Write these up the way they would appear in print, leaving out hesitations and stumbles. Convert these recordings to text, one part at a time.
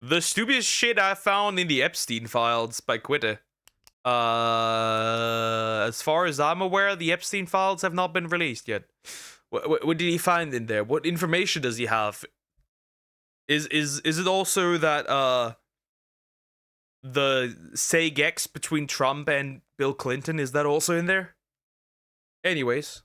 The stupidest shit I found in the Epstein files by Kwite. As far as I'm aware, the Epstein files have not been released yet. What did he find in there? What information does he have? Is it also that the SAGX between Trump and Bill Clinton, is that also in there? Anyways.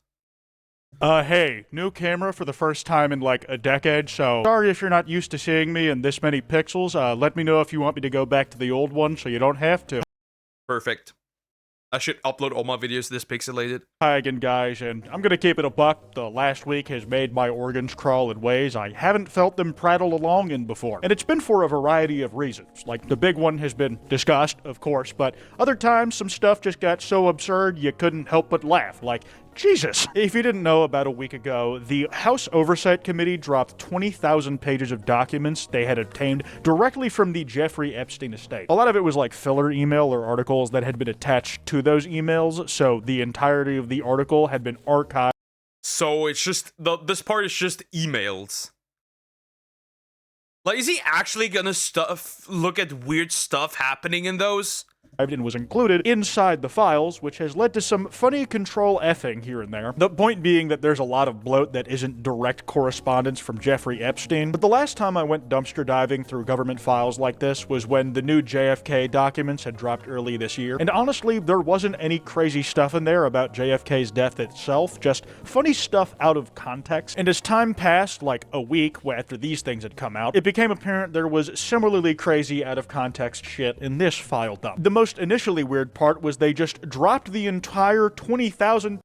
Hey, new camera for the first time in like a decade, so sorry if you're not used to seeing me in this many pixels. Let me know if you want me to go back to the old one so you don't have to. Perfect. I should upload all my videos this pixelated. Hi again, guys, and I'm gonna keep it a buck. The last week has made my organs crawl in ways I haven't felt them prattle along in before. And it's been for a variety of reasons. Like, the big one has been disgust, of course, but other times some stuff just got so absurd you couldn't help but laugh. Like, Jesus! If you didn't know, about a week ago, the House Oversight Committee dropped 20,000 pages of documents they had obtained directly from the Jeffrey Epstein estate. A lot of it was like filler email or articles that had been attached to those emails, so the entirety of the article had been archived. So it's just, this part is just emails. Like, is he actually gonna look at weird stuff happening in those? And was included inside the files, which has led to some funny control effing here and there. The point being that there's a lot of bloat that isn't direct correspondence from Jeffrey Epstein. But the last time I went dumpster diving through government files like this was when the new JFK documents had dropped early this year. And honestly, there wasn't any crazy stuff in there about JFK's death itself, just funny stuff out of context. And as time passed, like a week after these things had come out, it became apparent there was similarly crazy out of context shit in this file dump. The most initially weird part was they just dropped the entire 20,000.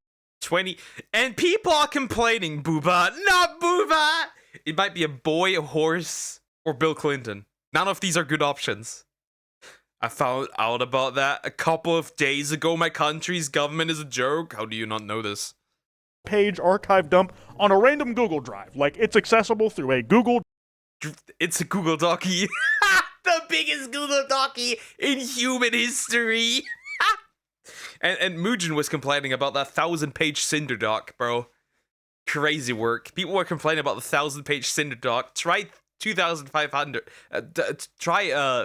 And people are complaining, Bubba, not Bubba! It might be a boy, a horse, or Bill Clinton. None of these are good options. I found out about that a couple of days ago. My country's government is a joke. How do you not know this? Page archive dump on a random Google Drive. Like, it's accessible through a Google... It's a Google Docie. The biggest Google Docie in human history. and Mugen was complaining about that 1,000-page Cinder doc, bro. Crazy work. People were complaining about the 1,000-page Cinder doc. Try 2,500. Try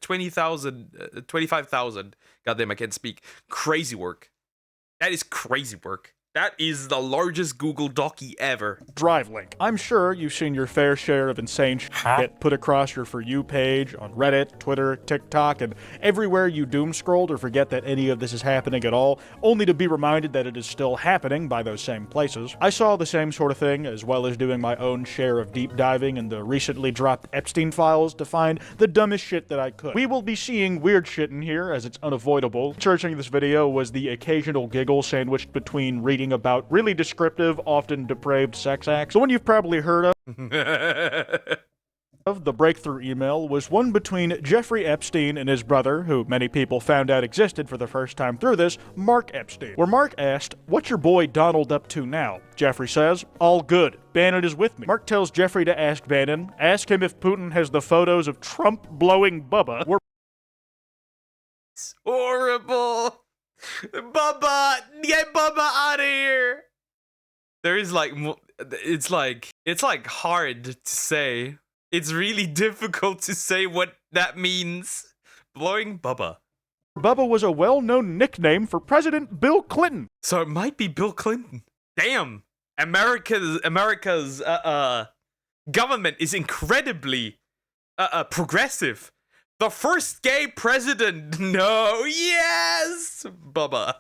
20,000, 25,000. Goddamn, I can't speak. Crazy work. That is crazy work. That is the largest Google Docie ever. Drive link. I'm sure you've seen your fair share of insane shit get put across your For You page on Reddit, Twitter, TikTok, and everywhere you doom scrolled or forget that any of this is happening at all, only to be reminded that it is still happening by those same places. I saw the same sort of thing, as well as doing my own share of deep diving in the recently dropped Epstein files to find the dumbest shit that I could. We will be seeing weird shit in here, as it's unavoidable. Searching this video was the occasional giggle sandwiched between reading about really descriptive, often depraved sex acts. The one you've probably heard of, the breakthrough email, was one between Jeffrey Epstein and his brother, who many people found out existed for the first time through this, Mark Epstein, where Mark asked, "What's your boy Donald up to now?" Jeffrey says, "All good. Bannon is with me." Mark tells Jeffrey to ask Bannon, ask him if Putin has the photos of Trump blowing Bubba. It's horrible. Bubba, get Bubba out of here. There is like, it's like hard to say. It's really difficult to say what that means. Blowing Bubba. Bubba was a well-known nickname for President Bill Clinton. So it might be Bill Clinton. Damn. America's government is incredibly progressive. The first gay president. No, yes, Bubba.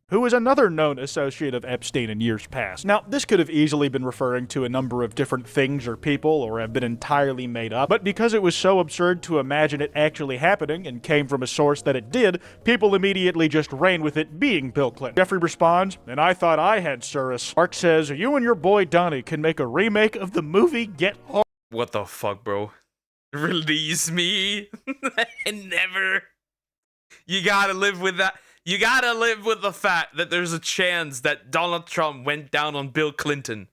Who is another known associate of Epstein in years past. Now, this could have easily been referring to a number of different things or people, or have been entirely made up, but because it was so absurd to imagine it actually happening and came from a source that it did, people immediately just ran with it being Bill Clinton. Jeffrey responds, "And I thought I had Cirrus." Mark says, "You and your boy Donnie can make a remake of the movie Get Hard." What the fuck, bro? Release me. Never. You gotta live with that. You gotta live with the fact that there's a chance that Donald Trump went down on Bill Clinton.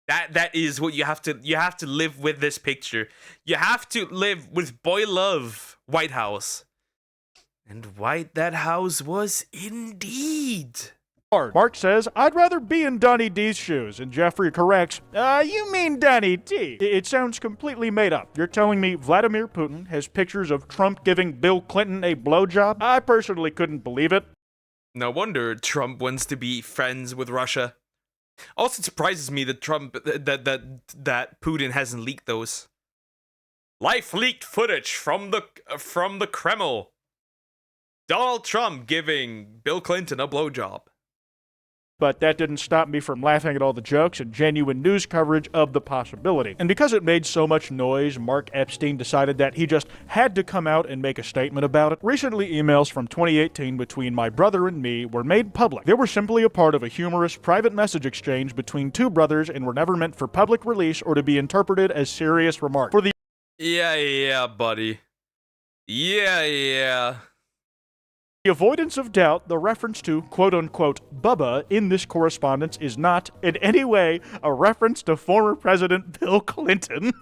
That is what you have to live with this picture. You have to live with boy love White House. And white that house was indeed. hard. Mark says, I'd rather be in Donnie D's shoes, and Jeffrey corrects, you mean Donnie D. It sounds completely made up. You're telling me Vladimir Putin has pictures of Trump giving Bill Clinton a blowjob? I personally couldn't believe it. No wonder Trump wants to be friends with Russia. Also, it surprises me that that Putin hasn't leaked those. Life leaked footage from the Kremlin. Donald Trump giving Bill Clinton a blowjob. But that didn't stop me from laughing at all the jokes and genuine news coverage of the possibility. And because it made so much noise, Mark Epstein decided that he just had to come out and make a statement about it. Recently, emails from 2018 between my brother and me were made public. They were simply a part of a humorous private message exchange between two brothers and were never meant for public release or to be interpreted as serious remarks. For the Yeah, buddy. Yeah. The avoidance of doubt, the reference to quote-unquote Bubba in this correspondence is not in any way a reference to former President Bill Clinton.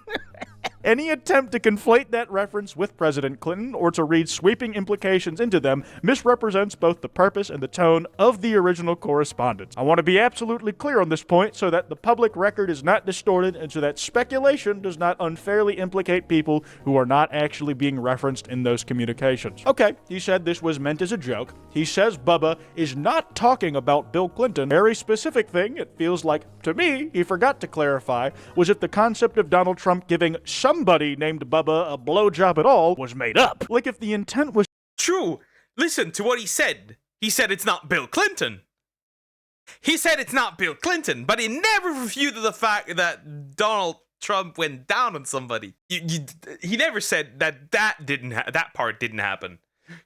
Any attempt to conflate that reference with President Clinton or to read sweeping implications into them misrepresents both the purpose and the tone of the original correspondence. I want to be absolutely clear on this point so that the public record is not distorted and so that speculation does not unfairly implicate people who are not actually being referenced in those communications. Okay, he said this was meant as a joke. He says Bubba is not talking about Bill Clinton. Very specific thing, it feels like, to me, he forgot to clarify, was if the concept of Donald Trump giving somebody named Bubba a blowjob at all was made up. Like if the intent was true. Listen to what he said. He said it's not Bill Clinton. He said it's not Bill Clinton, but he never refuted the fact that Donald Trump went down on somebody. He never said that that part didn't happen.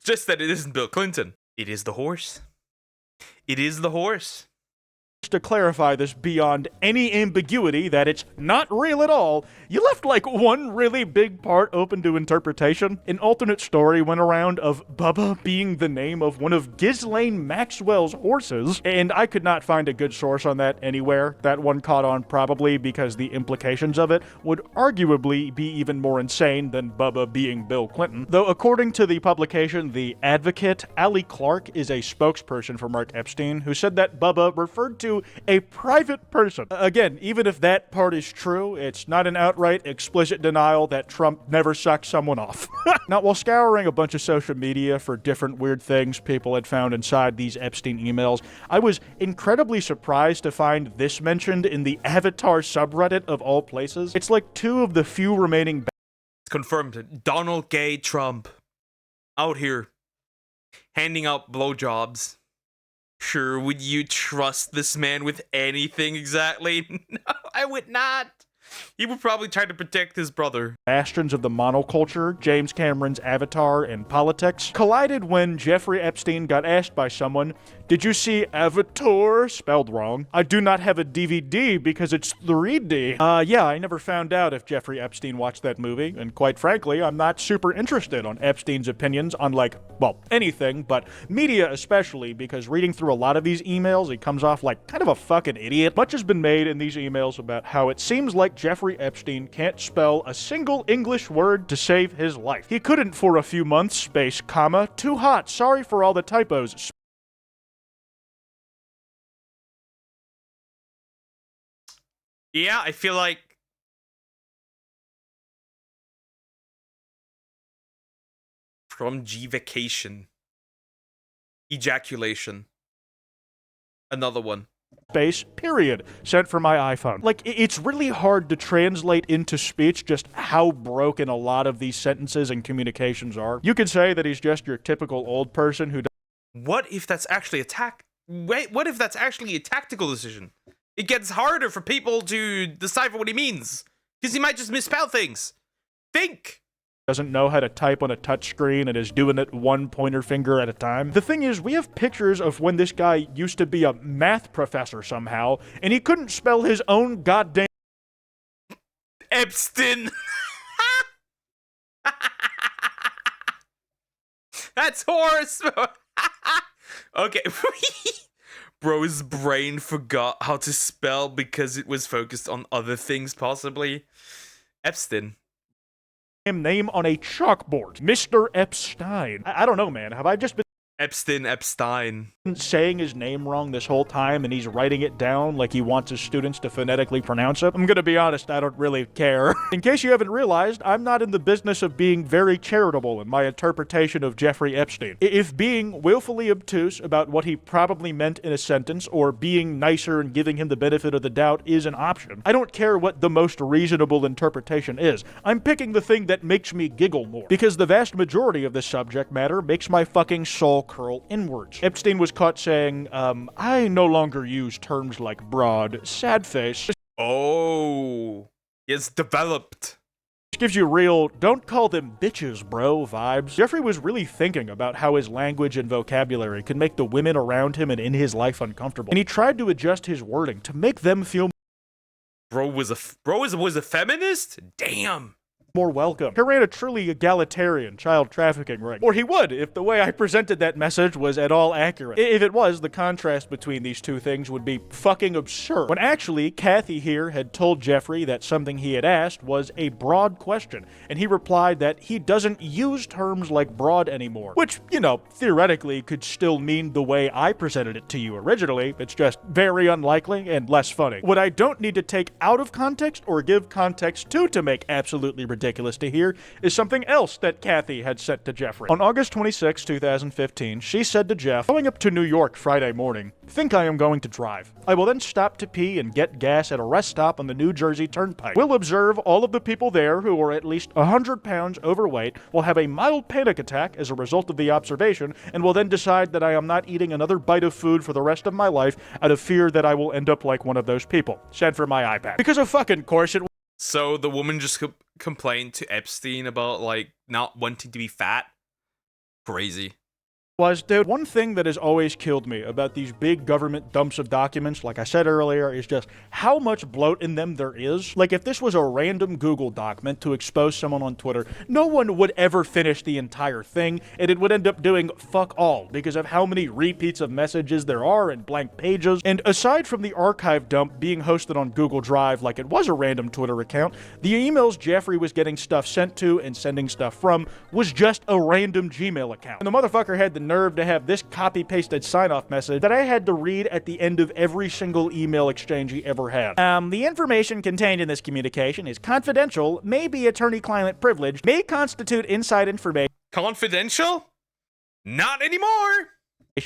Just that it isn't Bill Clinton. It is the horse. It is the horse. To clarify this beyond any ambiguity that it's not real at all, you left like one really big part open to interpretation. An alternate story went around of Bubba being the name of one of Ghislaine Maxwell's horses, and I could not find a good source on that anywhere. That one caught on probably because the implications of it would arguably be even more insane than Bubba being Bill Clinton. Though according to the publication The Advocate, Allie Clark is a spokesperson for Mark Epstein who said that Bubba referred to a private person. Again, even if that part is true, it's not an outright explicit denial that Trump never sucked someone off. Now, while scouring a bunch of social media for different weird things people had found inside these Epstein emails, I was incredibly surprised to find this mentioned in the Avatar subreddit of all places. It's like two of the few remaining confirmed. Donald Gay Trump out here handing out blowjobs. Sure, would you trust this man with anything exactly? No, I would not. He would probably try to protect his brother. Bastions of the monoculture, James Cameron's Avatar and politics, collided when Jeffrey Epstein got asked by someone, "Did you see Avatar?" Spelled wrong. "I do not have a DVD because it's 3D. Yeah, I never found out if Jeffrey Epstein watched that movie, and quite frankly, I'm not super interested on Epstein's opinions on anything, but media especially, because reading through a lot of these emails, he comes off like kind of a fucking idiot. Much has been made in these emails about how it seems like Jeffrey Epstein can't spell a single English word to save his life. He couldn't for a few months, space, comma, too hot, sorry for all the typos. Yeah, I feel like from G vacation. Ejaculation. Another one. Space, period, sent from my iPhone. Like, it's really hard to translate into speech just how broken a lot of these sentences and communications are. You could say that he's just your typical old person who What if that's actually what if that's actually a tactical decision? It gets harder for people to decipher what he means, because he might just misspell things. Think! Doesn't know how to type on a touchscreen and is doing it one pointer finger at a time. The thing is, we have pictures of when this guy used to be a math professor somehow, and he couldn't spell his own goddamn Epstein. That's horse. Okay. Bro's brain forgot how to spell because it was focused on other things, possibly. Epstein. name on a chalkboard. Mr. Epstein. I don't know, man. Have I just been Epstein. saying his name wrong this whole time and he's writing it down like he wants his students to phonetically pronounce it. I'm gonna be honest, I don't really care. In case you haven't realized, I'm not in the business of being very charitable in my interpretation of Jeffrey Epstein. If being willfully obtuse about what he probably meant in a sentence or being nicer and giving him the benefit of the doubt is an option, I don't care what the most reasonable interpretation is. I'm picking the thing that makes me giggle more, because the vast majority of this subject matter makes my fucking soul curl inwards. Epstein was caught saying, I no longer use terms like broad, sad face. Oh, it's developed. Which gives you real, don't call them bitches, bro, vibes. Jeffrey was really thinking about how his language and vocabulary could make the women around him and in his life uncomfortable. And he tried to adjust his wording to make them feel Bro was a feminist? Damn. more welcome. He ran a truly egalitarian child trafficking ring. Or he would, if the way I presented that message was at all accurate. If it was, the contrast between these two things would be fucking absurd. When actually, Kathy here had told Jeffrey that something he had asked was a broad question, and he replied that he doesn't use terms like broad anymore. Which, you know, theoretically could still mean the way I presented it to you originally. It's just very unlikely and less funny. What I don't need to take out of context or give context to make absolutely ridiculous to hear is something else that Kathy had said to Jeffrey. On August 26, 2015, she said to Jeff, going up to New York Friday morning, think I am going to drive. I will then stop to pee and get gas at a rest stop on the New Jersey Turnpike. We'll observe all of the people there who are at least 100 pounds overweight, will have a mild panic attack as a result of the observation, and will then decide that I am not eating another bite of food for the rest of my life out of fear that I will end up like one of those people. Sent for my iPad. Because of fucking course it. So the woman just complained to Epstein about, like, not wanting to be fat? Crazy. Was, dude, one thing that has always killed me about these big government dumps of documents, like I said earlier, is just how much bloat in them there is. Like, if this was a random Google doc meant to expose someone on Twitter, no one would ever finish the entire thing, and it would end up doing fuck all because of how many repeats of messages there are and blank pages. And aside from the archive dump being hosted on Google Drive like it was a random Twitter account, the emails Jeffrey was getting stuff sent to and sending stuff from was just a random Gmail account. And the motherfucker had the nerve to have this copy-pasted sign-off message that I had to read at the end of every single email exchange he ever had. The information contained in this communication is confidential, may be attorney-client privileged, may constitute inside information. Confidential? Not anymore!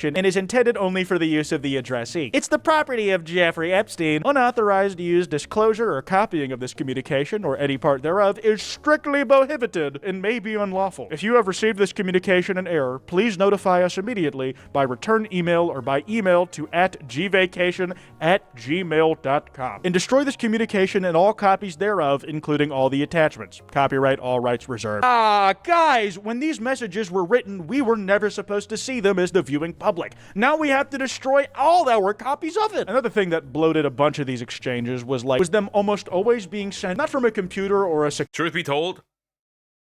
And is intended only for the use of the addressee. It's the property of Jeffrey Epstein. Unauthorized use, disclosure, or copying of this communication, or any part thereof, is strictly prohibited and may be unlawful. If you have received this communication in error, please notify us immediately by return email or by email to @gvacation@gmail.com. And destroy this communication and all copies thereof, including all the attachments. Copyright, all rights reserved. Guys, when these messages were written, we were never supposed to see them as the viewing public. Now we have to destroy all our copies of it. Another thing that bloated a bunch of these exchanges was them almost always being sent not from a computer or a Truth be told,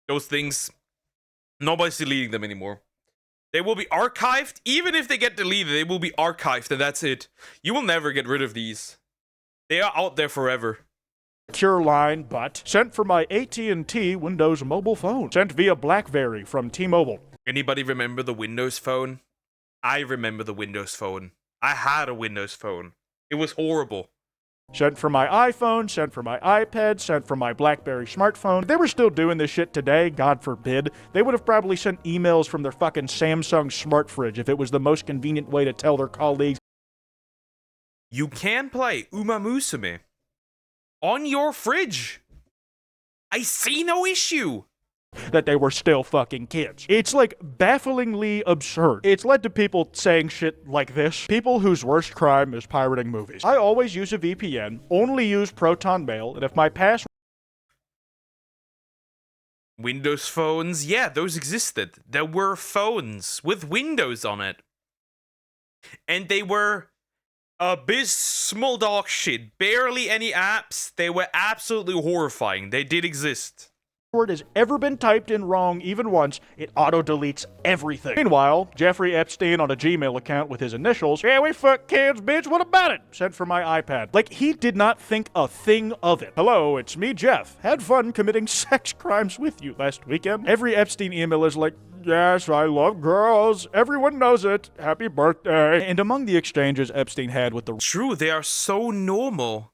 those things, nobody's deleting them anymore. They will be archived. Even if they get deleted, they will be archived, and that's it. You will never get rid of these. They are out there forever. secure line, but sent from my AT&T Windows mobile phone. Sent via BlackBerry from T-Mobile. Anybody remember the Windows Phone? I remember the Windows Phone. I had a Windows Phone. It was horrible. Sent from my iPhone, sent from my iPad, sent from my BlackBerry smartphone. If they were still doing this shit today, God forbid, they would have probably sent emails from their fucking Samsung smart fridge if it was the most convenient way to tell their colleagues. You can play Uma Musume on your fridge. I see no issue. That they were still fucking kids. It's like bafflingly absurd. It's led to people saying shit like this. People whose worst crime is pirating movies. I always use a VPN, only use Proton Mail, and if my password Windows phones, yeah, those existed. There were phones with Windows on it. And they were abysmal dog shit. Barely any apps. They were absolutely horrifying. They did exist. has ever been typed in wrong even once, it auto-deletes everything. Meanwhile, Jeffrey Epstein on a Gmail account with his initials, "Yeah, we fuck kids, bitch, what about it?" sent from my iPad. Like, he did not think a thing of it. "Hello, it's me, Jeff. Had fun committing sex crimes with you last weekend." Every Epstein email is like, "Yes, I love girls. Everyone knows it. Happy birthday." And among the exchanges Epstein had with the True, they are so normal.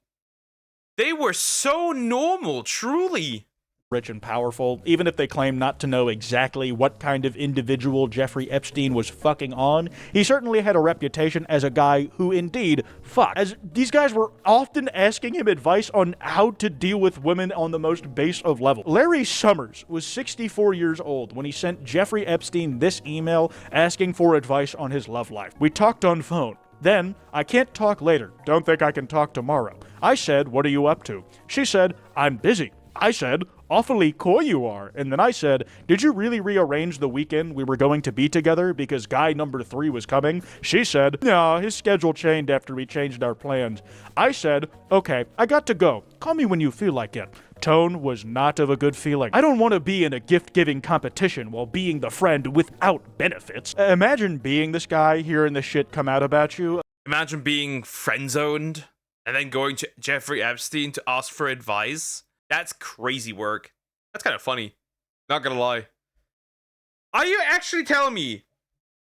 They were so normal, truly. rich and powerful, even if they claim not to know exactly what kind of individual Jeffrey Epstein was fucking on, he certainly had a reputation as a guy who indeed fucked. As these guys were often asking him advice on how to deal with women on the most base of levels. Larry Summers was 64 years old when he sent Jeffrey Epstein this email asking for advice on his love life. "We talked on phone. Then, I can't talk later. Don't think I can talk tomorrow. I said, what are you up to? She said, I'm busy. I said, awfully coy you are. And then I said, did you really rearrange the weekend we were going to be together because guy number 3 was coming? She said, no, his schedule changed after we changed our plans. I said, okay, I got to go. Call me when you feel like it. Tone was not of a good feeling. I don't want to be in a gift-giving competition while being the friend without benefits. Imagine being this guy, hearing the shit come out about you. Imagine being friend-zoned and then going to Jeffrey Epstein to ask for advice. That's crazy work. That's kind of funny. Not gonna lie. Are you actually telling me?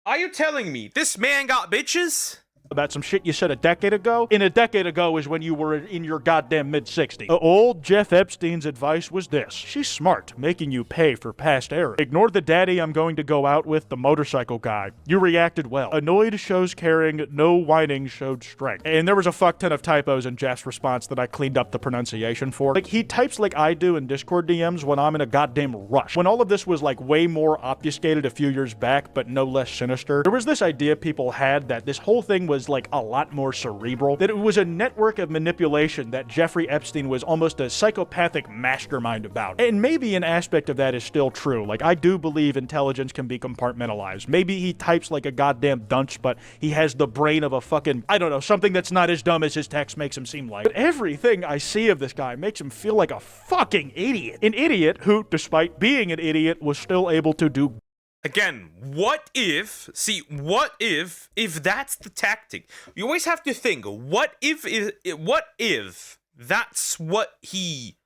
Are you telling me this man got bitches? About some shit you said a decade ago? And a decade ago is when you were in your goddamn mid-60s. Old Jeff Epstein's advice was this. She's smart, making you pay for past errors. Ignore the daddy I'm going to go out with, the motorcycle guy. You reacted well. Annoyed shows caring, no whining showed strength. And there was a fuck ton of typos in Jeff's response that I cleaned up the pronunciation for. Like, he types like I do in Discord DMs when I'm in a goddamn rush. When all of this was like way more obfuscated a few years back, but no less sinister, there was this idea people had that this whole thing was like a lot more cerebral, that it was a network of manipulation that Jeffrey Epstein was almost a psychopathic mastermind about. And maybe an aspect of that is still true. Like, I do believe intelligence can be compartmentalized. Maybe he types like a goddamn dunce, but he has the brain of a fucking, I don't know, something that's not as dumb as his text makes him seem like. But everything I see of this guy makes him feel like a fucking idiot. An idiot who, despite being an idiot, was still able to do. Again, what if that's the tactic? You always have to think, what if that's what he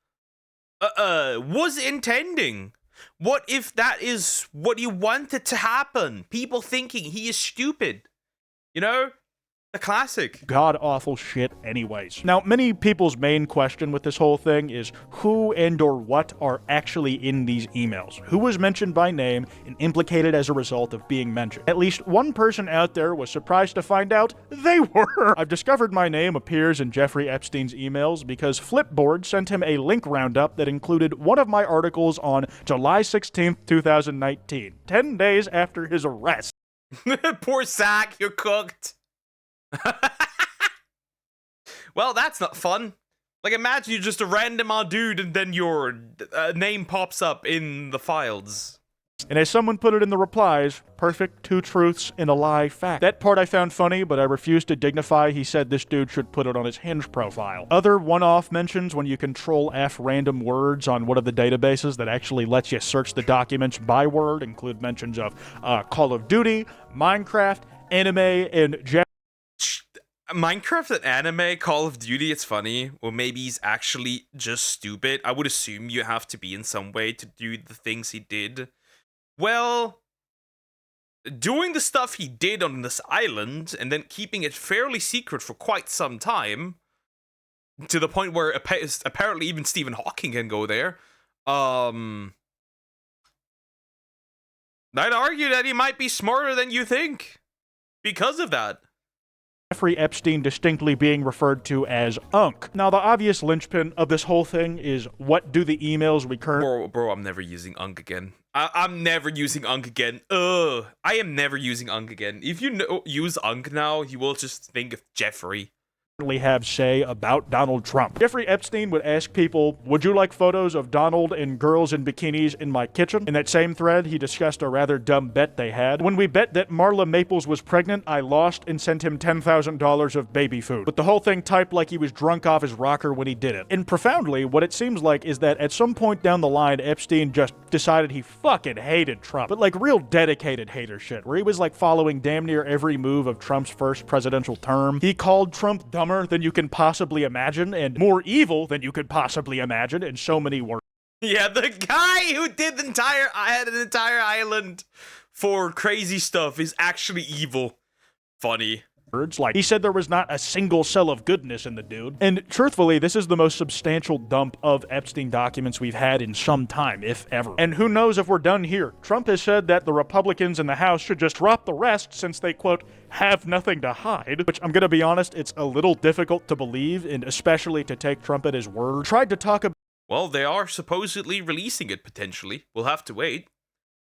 was intending? What if that is what he wanted to happen? People thinking he is stupid. You know? The classic. God-awful shit anyways. Now, many people's main question with this whole thing is who and or what are actually in these emails? Who was mentioned by name and implicated as a result of being mentioned? At least one person out there was surprised to find out they were. I've discovered my name appears in Jeffrey Epstein's emails because Flipboard sent him a link roundup that included one of my articles on July 16th, 2019, 10 days after his arrest. Poor Zach, you're cooked. Well, that's not fun. Like, imagine you're just a random odd dude and then your name pops up in the files. And as someone put it in the replies, perfect 2 truths and a lie fact. That part I found funny, but I refused to dignify. He said this dude should put it on his Hinge profile. Other one-off mentions when you Control F random words on one of the databases that actually lets you search the documents by word include mentions of Call of Duty, Minecraft, anime, and Minecraft and anime, Call of Duty, it's funny. Or maybe he's actually just stupid. I would assume you have to be in some way to do the things he did. Well, doing the stuff he did on this island and then keeping it fairly secret for quite some time, to the point where apparently even Stephen Hawking can go there. I'd argue that he might be smarter than you think because of that. Jeffrey Epstein distinctly being referred to as Unk. Now, the obvious linchpin of this whole thing is what do the emails we currently... Bro, I'm never using Unk again. I'm never using Unk again. I am never using Unk again. If you use Unk now, you will just think of Jeffrey. have say about Donald Trump. Jeffrey Epstein would ask people, would you like photos of Donald and girls in bikinis in my kitchen? In that same thread, he discussed a rather dumb bet they had. When we bet that Marla Maples was pregnant, I lost and sent him $10,000 of baby food. With the whole thing typed like he was drunk off his rocker when he did it. And profoundly, what it seems like is that at some point down the line, Epstein just decided he fucking hated Trump. But like real dedicated hater shit, where he was like following damn near every move of Trump's first presidential term. He called Trump dumber than you can possibly imagine and more evil than you could possibly imagine in so many words. Yeah, the guy who did had an entire island for crazy stuff is actually evil. Funny. Like, he said there was not a single cell of goodness in the dude. And truthfully, this is the most substantial dump of Epstein documents we've had in some time, if ever. And who knows if we're done here. Trump has said that the Republicans in the House should just drop the rest since they, quote, have nothing to hide. Which, I'm gonna be honest, it's a little difficult to believe, and especially to take Trump at his word. Tried to talk about... Well, they are supposedly releasing it, potentially. We'll have to wait.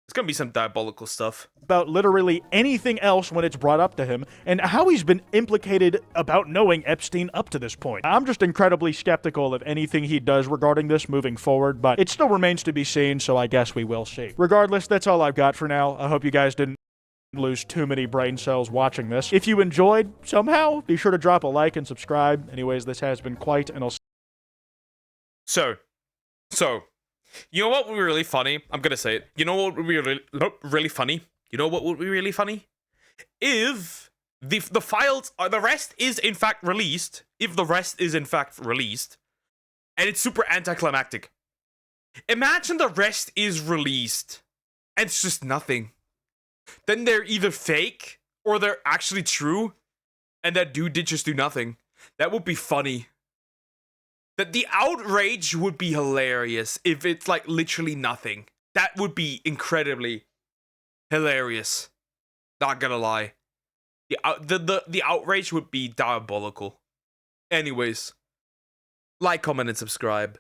It's gonna be some diabolical stuff. About literally anything else when it's brought up to him, and how he's been implicated about knowing Epstein up to this point. I'm just incredibly skeptical of anything he does regarding this moving forward, but it still remains to be seen, so I guess we will see. Regardless, that's all I've got for now. I hope you guys didn't lose too many brain cells watching this. If you enjoyed somehow, be sure to drop a like and subscribe. Anyways, this has been Kwite, and I'll... So, you know what would be really funny? I'm gonna say it. You know what would be really funny? You know what would be really funny? If the files, the rest is in fact released, if the rest is in fact released, and it's super anticlimactic. Imagine the rest is released, and it's just nothing. Then they're either fake, or they're actually true, and that dude did just do nothing. That would be funny. That the outrage would be hilarious if it's like literally nothing. That would be incredibly hilarious. Not gonna lie. The outrage would be diabolical. Anyways, like, comment, and subscribe.